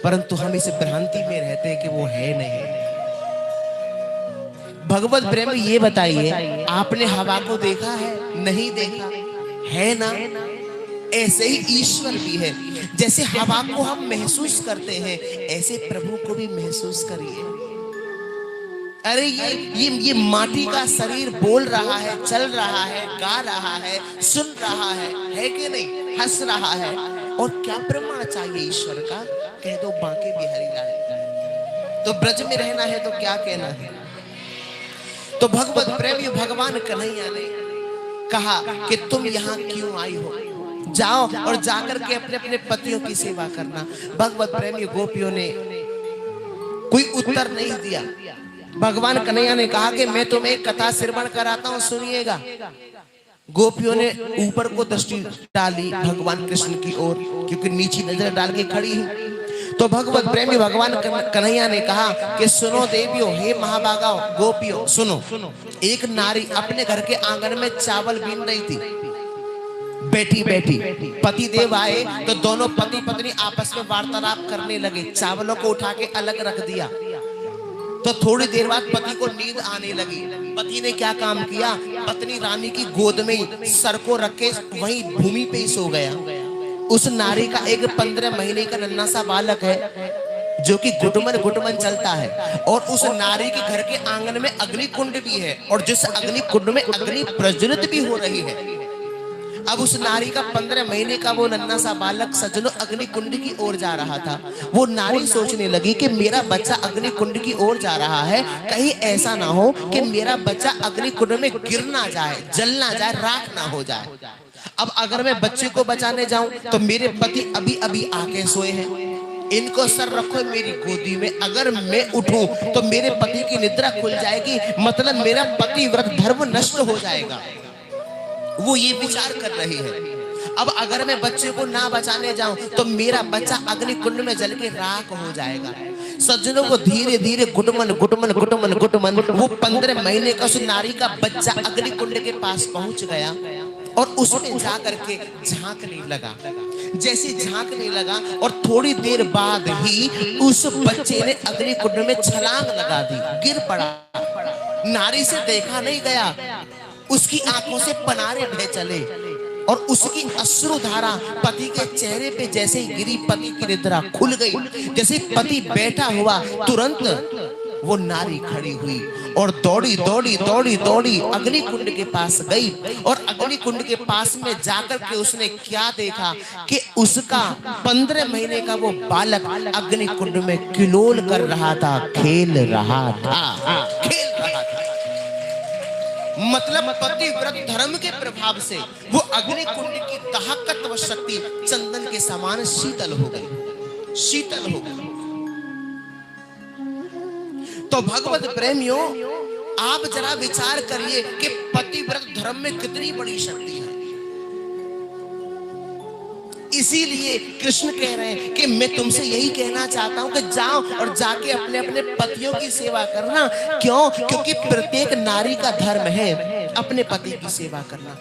परंतु हम इस भ्रांति में रहते हैं कि वो है नहीं। भगवत प्रेम ये बताइए, आपने हवा को देखा है? नहीं देखा है ना? ऐसे ही ईश्वर भी है। जैसे हवा को हम महसूस करते हैं, ऐसे प्रभु को भी महसूस करिए। अरे ये माटी का शरीर बोल रहा है, चल रहा है, गा रहा है, सुन रहा है कि नहीं? हंस रहा है। और क्या प्रमाण चाहिए ईश्वर का? कह दो बांके बिहारी लाल। तो ब्रज में रहना है तो क्या कहना है? तो भगवत प्रेमी भगवान कन्हैया ने कहा कि तुम यहाँ क्यों आई हो? जाओ और जाकर के अपने अपने पतियों की सेवा करना। भगवत प्रेमी गोपियों ने कोई उत्तर नहीं दिया। भगवान कन्हैया ने कहा कि मैं तुम्हें एक कथा श्रवण कराता हूं, सुनिएगा। गोपियों ने ऊपर को दृष्टि डाली भगवान कृष्ण की ओर, क्योंकि नीची नजर डाल के खड़ी है। तो भगवत प्रेमी भगवान कन्हैया ने कहा कि सुनो देवियों, हे महाभागाओ, गोपियों सुनो। एक नारी अपने घर के आंगन में चावल बीन रही थी। बैठी बैठी पति देव आए तो दोनों पति पत्नी आपस में वार्तालाप करने लगे। चावलों को उठा के अलग रख दिया। तो थोड़ी देर बाद पति को नींद आने लगी। पति ने क्या काम किया? पत्नी रानी की गोद में सर को रख के वहीं भूमि पे ही सो गया। उस नारी का एक 15 महीने का नन्हा सा बालक है जो कि घुटमन घुटमन चलता है। और उस नारी के घर के आंगन में अग्नि कुंड भी है, और जिस अग्नि कुंड में अग्नि प्रज्वलित भी हो रही है। अब उस नारी का 15 महीने का वो नन्हा सा बालक सज्जनों अग्नि कुंड की ओर जा रहा था। वो नारी सोचने लगी कि मेरा बच्चा अग्नि कुंड की ओर जा रहा है, कहीं ऐसा ना हो कि मेरा बच्चा अग्नि कुंड में गिर ना जाए, जल ना जाए, राख ना हो जाए। अब अगर मैं बच्चे को बचाने जाऊं तो मेरे पति अभी अभी आके सोए हैं, इनको सर रखो मेरी गोदी में। अगर मैं उठूं तो मेरे पति की निद्रा खुल जाएगी, मतलब मेरा पतिव्रत धर्म नष्ट हो जाएगा। वो ये विचार कर रही है। अब अगर मैं बच्चे को ना बचाने जाऊं तो मेरा बच्चा अग्नि कुंड में जल के राख हो जाएगा। सज्जनों को धीरे धीरे घुटमन घुटमन घुटमन घुटमन वो 15 महीने का उस नारी का बच्चा अग्नि कुंड के पास पहुंच गया और उसमें जा करके झांकने लगा। जैसे झांकने लगा और थोड़ी देर बाद ही उस बच्चे ने अग्नि कुंड में छलांग लगा दी, गिर पड़ा। नारी से देखा नहीं गया, उसकी आंखों से पनारे बह चले और उसकी अश्रुधारा पति के चेहरे पे जैसे ही गिरी, पति की निद्रा खुल गई। जैसे पति बैठा हुआ, तुरंत वो नारी खड़ी हुई और दौड़ी दौड़ी दौड़ी दौड़ी अग्नि कुंड के पास गई। और अग्नि कुंड के पास में जाकर के उसने क्या देखा कि उसका 15 महीने का वो बालक अग्नि कुंड में किलोल कर रहा था, खेल रहा था, खेल रहा था। मतलब पतिव्रत धर्म के प्रभाव से वो अग्नि कुंड की ताकत व शक्ति चंदन के समान शीतल हो गई, शीतल हो गई। तो भगवत प्रेमियों, आप जरा विचार करिए कि पतिव्रत धर्म में कितनी बड़ी शक्ति है। इसीलिए कृष्ण कह रहे हैं कि मैं तुमसे यही कहना चाहता हूं कि जाओ और जाके अपने अपने पतियों की सेवा करना। क्यों? क्योंकि प्रत्येक नारी का धर्म है अपने पति की सेवा करना।